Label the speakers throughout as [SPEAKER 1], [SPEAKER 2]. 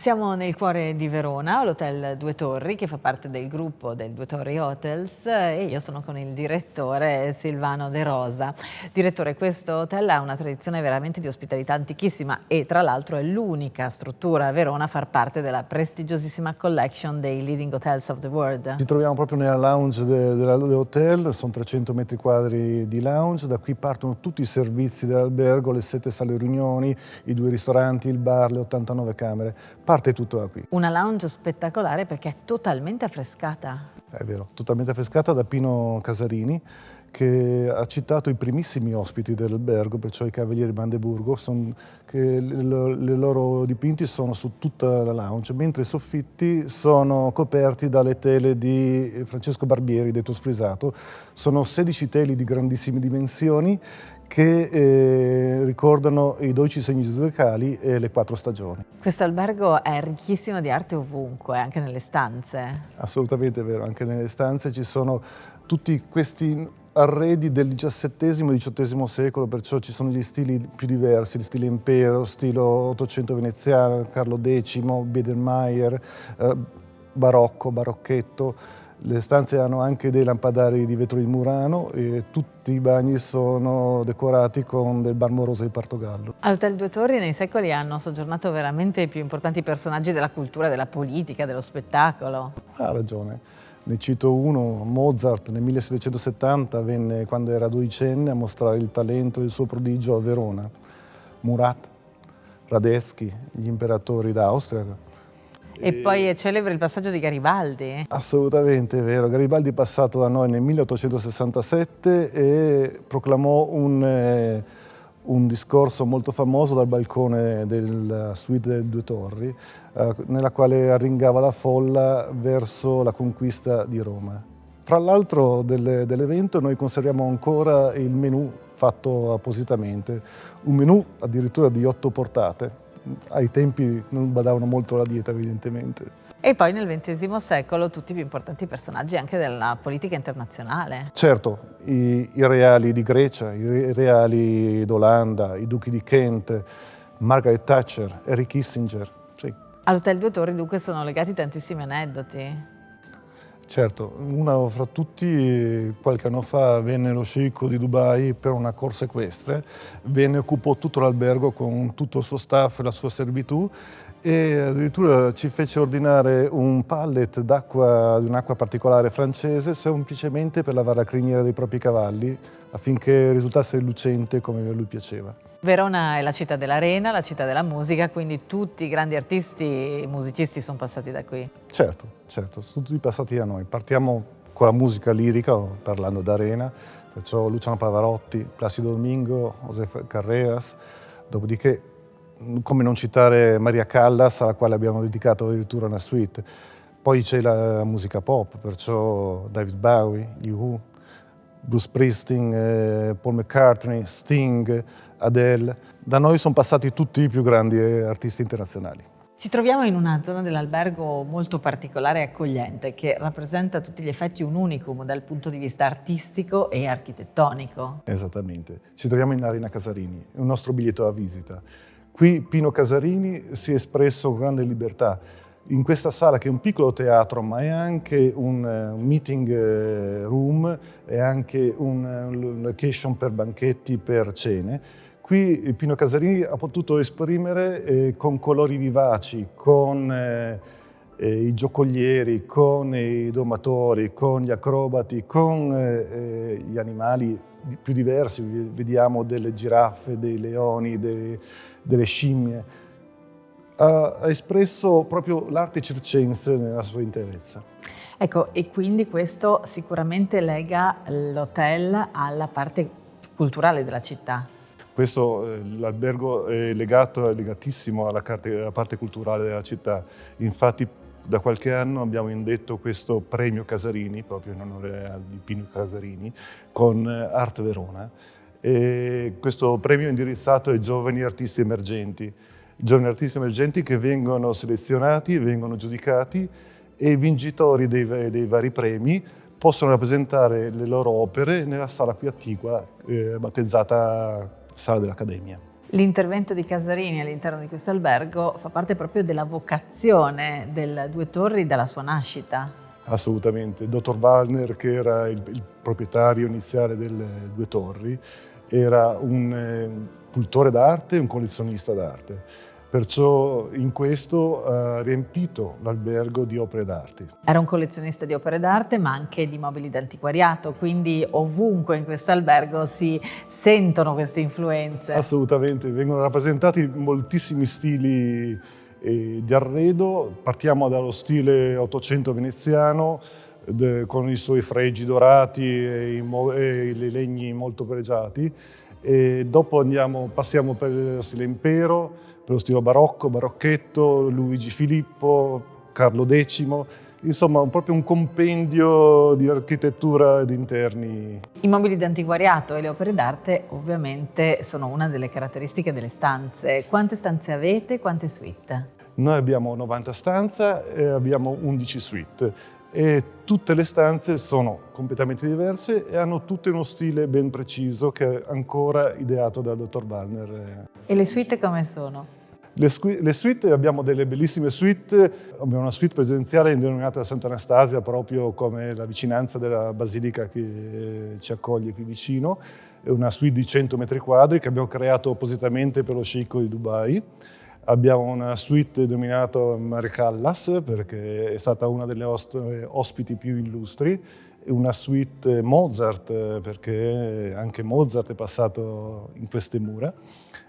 [SPEAKER 1] Siamo nel cuore di Verona, all'Hotel Due Torri, che fa parte del gruppo del Due Torri Hotels, e io sono con il direttore Silvano De Rosa. Direttore, questo hotel ha una tradizione veramente di ospitalità antichissima e tra l'altro è l'unica struttura a Verona a far parte della prestigiosissima collection dei Leading Hotels of the World.
[SPEAKER 2] Ci troviamo proprio nella lounge dell'hotel, sono 300 metri quadri di lounge, da qui partono tutti i servizi dell'albergo, le 7 sale riunioni, i 2 ristoranti, il bar, le 89 camere. Parte tutto da qui.
[SPEAKER 1] Una lounge spettacolare perché è totalmente affrescata.
[SPEAKER 2] È vero, totalmente affrescata da Pino Casarini, che ha citato i primissimi ospiti dell'albergo, perciò i Cavalieri Brandeburgo, che le loro dipinti sono su tutta la lounge, mentre i soffitti sono coperti dalle tele di Francesco Barbieri, detto Sfrisato. Sono 16 teli di grandissime dimensioni che ricordano i 12 segni zodiacali e le 4 stagioni.
[SPEAKER 1] Questo albergo è ricchissimo di arte ovunque, anche nelle stanze.
[SPEAKER 2] Assolutamente vero, anche nelle stanze ci sono tutti questi arredi del XVII e XVIII secolo, perciò ci sono gli stili più diversi, il stile impero, stile Ottocento veneziano, Carlo X, Biedermeier, barocco, barocchetto. Le stanze hanno anche dei lampadari di vetro di Murano e tutti i bagni sono decorati con del marmo rosa di Portogallo.
[SPEAKER 1] All'Hotel Due Torri nei secoli hanno soggiornato veramente i più importanti personaggi della cultura, della politica, dello spettacolo.
[SPEAKER 2] Ha ragione. Ne cito uno, Mozart nel 1770 venne, quando era dodicenne, a mostrare il talento e il suo prodigio a Verona. Murat, Radetzky, gli imperatori d'Austria.
[SPEAKER 1] E poi è celebre il passaggio di Garibaldi.
[SPEAKER 2] Assolutamente è vero, Garibaldi è passato da noi nel 1867 e proclamò un discorso molto famoso dal balcone della suite del Due Torri, nella quale arringava la folla verso la conquista di Roma. Fra l'altro dell'evento noi conserviamo ancora il menù fatto appositamente, un menù addirittura di 8 portate. Ai tempi non badavano molto alla dieta, evidentemente.
[SPEAKER 1] E poi nel XX secolo tutti i più importanti personaggi anche della politica internazionale.
[SPEAKER 2] Certo, i reali di Grecia, i reali d'Olanda, i duchi di Kent, Margaret Thatcher, Henry Kissinger. Sì.
[SPEAKER 1] All'Hotel Due Torri dunque sono legati tantissimi aneddoti.
[SPEAKER 2] Certo, uno fra tutti, qualche anno fa venne lo sceicco di Dubai per una corsa equestre, occupò tutto l'albergo con tutto il suo staff e la sua servitù e addirittura ci fece ordinare un pallet d'acqua, di un'acqua particolare francese, semplicemente per lavare la criniera dei propri cavalli, affinché risultasse lucente come a lui piaceva.
[SPEAKER 1] Verona è la città dell'arena, la città della musica, quindi tutti i grandi artisti e musicisti sono passati da qui.
[SPEAKER 2] Certo, sono tutti passati da noi. Partiamo con la musica lirica, parlando d'arena, perciò Luciano Pavarotti, Placido Domingo, José Carreras, dopodiché come non citare Maria Callas, alla quale abbiamo dedicato addirittura una suite. Poi c'è la musica pop, perciò David Bowie, gli Who, Bruce Springsteen, Paul McCartney, Sting, Adele. Da noi sono passati tutti i più grandi artisti internazionali.
[SPEAKER 1] Ci troviamo in una zona dell'albergo molto particolare e accogliente che rappresenta a tutti gli effetti un unicum dal punto di vista artistico e architettonico.
[SPEAKER 2] Esattamente. Ci troviamo in Arena Casarini, è un nostro biglietto da visita. Qui Pino Casarini si è espresso con grande libertà. In questa sala, che è un piccolo teatro, ma è anche un meeting room, è anche un location per banchetti, per cene, qui Pino Casarini ha potuto esprimere con colori vivaci, con i giocolieri, con i domatori, con gli acrobati, con gli animali più diversi. Vediamo delle giraffe, dei leoni, delle scimmie. Ha espresso proprio l'arte circense nella sua interezza.
[SPEAKER 1] Ecco, e quindi questo sicuramente lega l'hotel alla parte culturale della città.
[SPEAKER 2] Questo, l'albergo è legatissimo alla parte culturale della città. Infatti da qualche anno abbiamo indetto questo premio Casarini, proprio in onore di Pino Casarini, con Art Verona. E questo premio è indirizzato ai giovani artisti emergenti che vengono selezionati, vengono giudicati e i vincitori dei vari premi possono rappresentare le loro opere nella sala più attigua, battezzata Sala dell'Accademia.
[SPEAKER 1] L'intervento di Casarini all'interno di questo albergo fa parte proprio della vocazione del Due Torri dalla sua nascita.
[SPEAKER 2] Assolutamente. Il dottor Wallner, che era il proprietario iniziale delle Due Torri, era un cultore d'arte e un collezionista d'arte. Perciò in questo ha riempito l'albergo di opere d'arte.
[SPEAKER 1] Era un collezionista di opere d'arte ma anche di mobili d'antiquariato, quindi ovunque in questo albergo si sentono queste influenze.
[SPEAKER 2] Assolutamente, vengono rappresentati moltissimi stili di arredo. Partiamo dallo stile Ottocento veneziano, con i suoi fregi dorati e i legni molto pregiati. E dopo passiamo per lo stile impero, per lo stile barocco, barocchetto, Luigi Filippo, Carlo X, insomma proprio un compendio di architettura ed interni.
[SPEAKER 1] I mobili d'antiquariato e le opere d'arte ovviamente sono una delle caratteristiche delle stanze. Quante stanze avete? Quante suite?
[SPEAKER 2] Noi abbiamo 90 stanze e abbiamo 11 suite. E tutte le stanze sono completamente diverse e hanno tutte uno stile ben preciso che è ancora ideato dal dottor Wallner.
[SPEAKER 1] E le suite come sono?
[SPEAKER 2] Le suite, abbiamo delle bellissime suite, abbiamo una suite presidenziale denominata Sant'Anastasia, proprio come la vicinanza della basilica che ci accoglie qui vicino, è una suite di 100 metri quadri che abbiamo creato appositamente per lo sceicco di Dubai. Abbiamo una suite denominata Mare Callas, perché è stata una delle ospiti più illustri, e una suite Mozart, perché anche Mozart è passato in queste mura.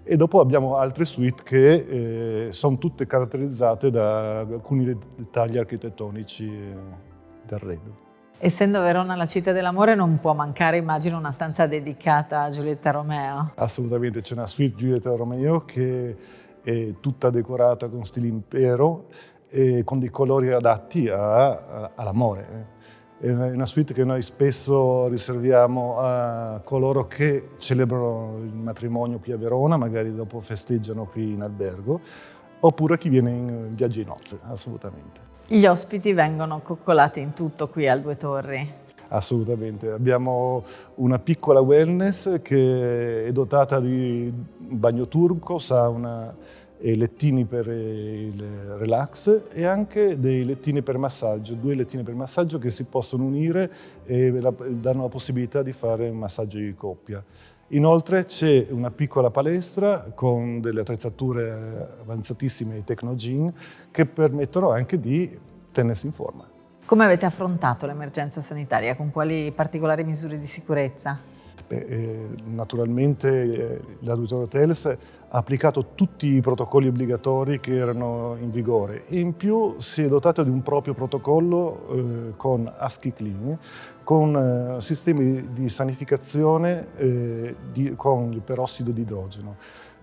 [SPEAKER 2] E dopo abbiamo altre suite che sono tutte caratterizzate da alcuni dettagli architettonici d'arredo.
[SPEAKER 1] Essendo Verona la città dell'amore non può mancare, immagino, una stanza dedicata a Giulietta Romeo.
[SPEAKER 2] Assolutamente, c'è una suite Giulietta Romeo che è tutta decorata con stile impero e con dei colori adatti all'amore. È una suite che noi spesso riserviamo a coloro che celebrano il matrimonio qui a Verona, magari dopo festeggiano qui in albergo, oppure chi viene in viaggio di nozze, assolutamente.
[SPEAKER 1] Gli ospiti vengono coccolati in tutto qui al Due Torri.
[SPEAKER 2] Assolutamente. Abbiamo una piccola wellness che è dotata di bagno turco, sauna e lettini per il relax e anche dei lettini per massaggio, 2 lettini per massaggio che si possono unire e danno la possibilità di fare un massaggio di coppia. Inoltre c'è una piccola palestra con delle attrezzature avanzatissime di Technogym che permettono anche di tenersi in forma.
[SPEAKER 1] Come avete affrontato l'emergenza sanitaria? Con quali particolari misure di sicurezza?
[SPEAKER 2] Naturalmente la Due Torri Hotels ha applicato tutti i protocolli obbligatori che erano in vigore e in più si è dotato di un proprio protocollo con ASCII Clean, con sistemi di sanificazione con il perossido di idrogeno.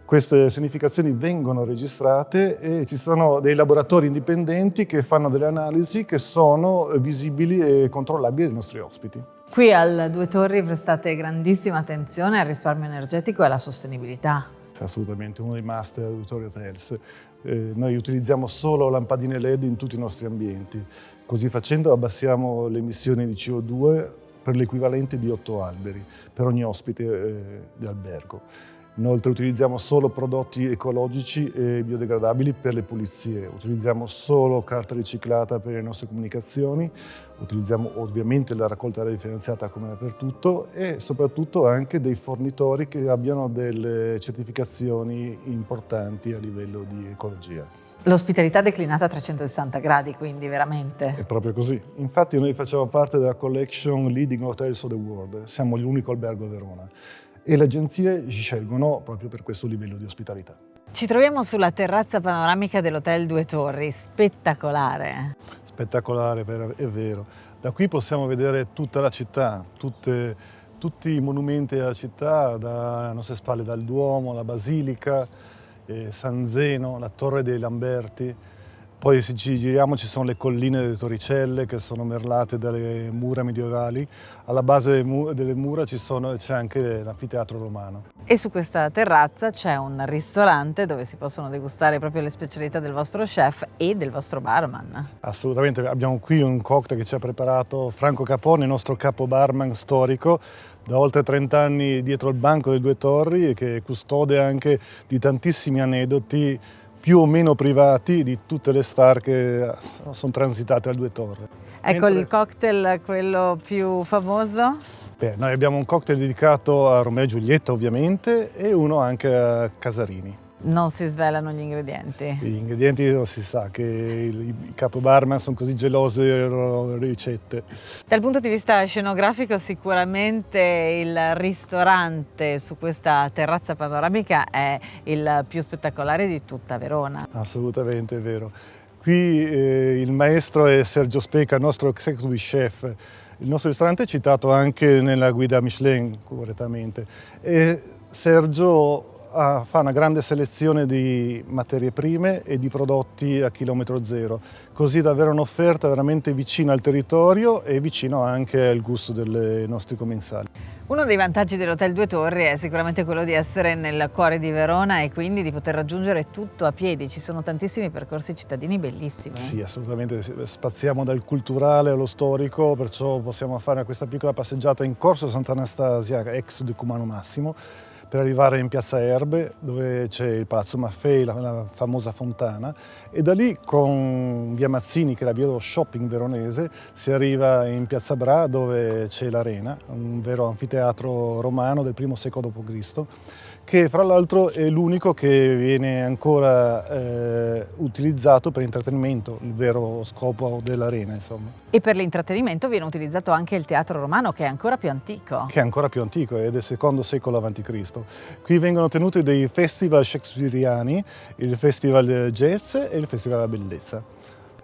[SPEAKER 2] Queste sanificazioni vengono registrate e ci sono dei laboratori indipendenti che fanno delle analisi che sono visibili e controllabili dai nostri ospiti.
[SPEAKER 1] Qui al Due Torri prestate grandissima attenzione al risparmio energetico e alla sostenibilità.
[SPEAKER 2] Assolutamente, uno dei master dei Due Torri Hotels. Noi utilizziamo solo lampadine LED in tutti i nostri ambienti. Così facendo abbassiamo le emissioni di CO2 per l'equivalente di 8 alberi per ogni ospite di albergo. Inoltre utilizziamo solo prodotti ecologici e biodegradabili per le pulizie, utilizziamo solo carta riciclata per le nostre comunicazioni, utilizziamo ovviamente la raccolta differenziata come dappertutto e soprattutto anche dei fornitori che abbiano delle certificazioni importanti a livello di ecologia.
[SPEAKER 1] L'ospitalità declinata a 360 gradi, quindi veramente.
[SPEAKER 2] È proprio così. Infatti noi facciamo parte della collection Leading Hotels of the World, siamo l'unico albergo a Verona. E le agenzie ci scelgono proprio per questo livello di ospitalità.
[SPEAKER 1] Ci troviamo sulla terrazza panoramica dell'Hotel Due Torri, spettacolare.
[SPEAKER 2] Spettacolare, è vero. Da qui possiamo vedere tutta la città, tutti i monumenti della città, alle nostre spalle, dal Duomo, la Basilica, San Zeno, la Torre dei Lamberti. Poi se ci giriamo ci sono le colline delle Torricelle che sono merlate dalle mura medievali. Alla base delle mura c'è anche l'anfiteatro romano.
[SPEAKER 1] E su questa terrazza c'è un ristorante dove si possono degustare proprio le specialità del vostro chef e del vostro barman.
[SPEAKER 2] Assolutamente, abbiamo qui un cocktail che ci ha preparato Franco Capone, il nostro capo barman storico, da oltre 30 anni dietro il banco delle Due Torri e che è custode anche di tantissimi aneddoti più o meno privati di tutte le star che sono transitate alle Due Torri.
[SPEAKER 1] Ecco il cocktail, quello più famoso?
[SPEAKER 2] Beh, noi abbiamo un cocktail dedicato a Romeo e Giulietta ovviamente e uno anche a Casarini.
[SPEAKER 1] Non si svelano gli ingredienti.
[SPEAKER 2] Gli ingredienti non si sa che i capo barman sono così gelosi delle loro ricette.
[SPEAKER 1] Dal punto di vista scenografico sicuramente il ristorante su questa terrazza panoramica è il più spettacolare di tutta Verona.
[SPEAKER 2] Assolutamente, è vero. Qui il maestro è Sergio Speca, il nostro executive chef. Il nostro ristorante è citato anche nella guida Michelin, correttamente. E Sergio fa una grande selezione di materie prime e di prodotti a chilometro zero, così da avere un'offerta veramente vicina al territorio e vicino anche al gusto dei nostri commensali.
[SPEAKER 1] Uno dei vantaggi dell'Hotel Due Torri è sicuramente quello di essere nel cuore di Verona e quindi di poter raggiungere tutto a piedi. Ci sono tantissimi percorsi cittadini bellissimi.
[SPEAKER 2] Sì, assolutamente. Spaziamo dal culturale allo storico, perciò possiamo fare questa piccola passeggiata in Corso Sant'Anastasia, ex Decumano Massimo, per arrivare in Piazza Erbe, dove c'è il Palazzo Maffei, la famosa fontana, e da lì con via Mazzini, che è la via dello shopping veronese, si arriva in Piazza Bra, dove c'è l'Arena, un vero anfiteatro romano del I secolo d.C., che fra l'altro è l'unico che viene ancora utilizzato per intrattenimento, il vero scopo dell'Arena, insomma.
[SPEAKER 1] E per l'intrattenimento viene utilizzato anche il teatro romano, che è ancora più antico.
[SPEAKER 2] Che è ancora più antico, è del II secolo a.C. Qui vengono tenuti dei festival shakespeariani, il Festival Jazz e il Festival della Bellezza.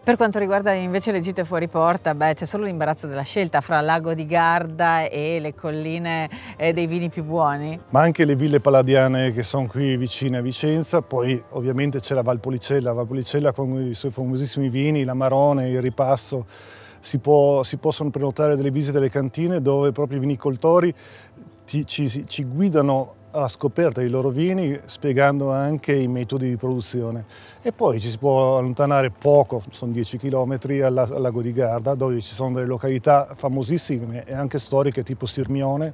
[SPEAKER 1] Per quanto riguarda invece le gite fuori porta, c'è solo l'imbarazzo della scelta fra Lago di Garda e le colline dei vini più buoni.
[SPEAKER 2] Ma anche le ville palladiane che sono qui vicine a Vicenza, poi ovviamente c'è la Valpolicella con i suoi famosissimi vini, l'Amarone, il Ripasso. Si possono prenotare delle visite alle cantine dove proprio i vinicoltori ci guidano alla scoperta dei loro vini, spiegando anche i metodi di produzione. E poi ci si può allontanare poco, sono 10 km al Lago di Garda, dove ci sono delle località famosissime e anche storiche tipo Sirmione,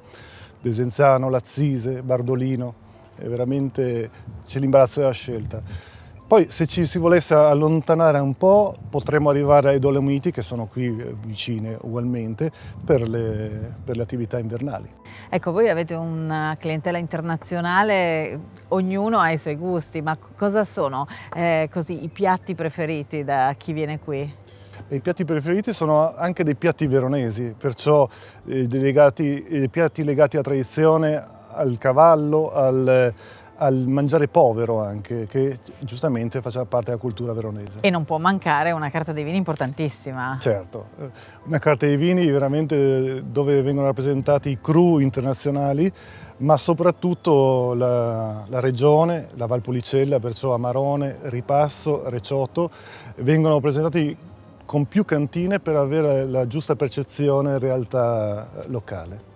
[SPEAKER 2] Desenzano, Lazzise, Bardolino. E veramente c'è l'imbarazzo della scelta. Poi se ci si volesse allontanare un po' potremmo arrivare ai Dolomiti, che sono qui vicine ugualmente, per le attività invernali.
[SPEAKER 1] Ecco, voi avete una clientela internazionale, ognuno ha i suoi gusti, ma cosa sono i piatti preferiti da chi viene qui?
[SPEAKER 2] I piatti preferiti sono anche dei piatti veronesi, perciò piatti legati alla tradizione, al cavallo, al mangiare povero anche, che giustamente faceva parte della cultura veronese.
[SPEAKER 1] E non può mancare una carta dei vini importantissima.
[SPEAKER 2] Certo, una carta dei vini veramente dove vengono rappresentati i cru internazionali, ma soprattutto la regione, la Valpolicella, perciò Amarone, Ripasso, Recioto, vengono presentati con più cantine per avere la giusta percezione in realtà locale.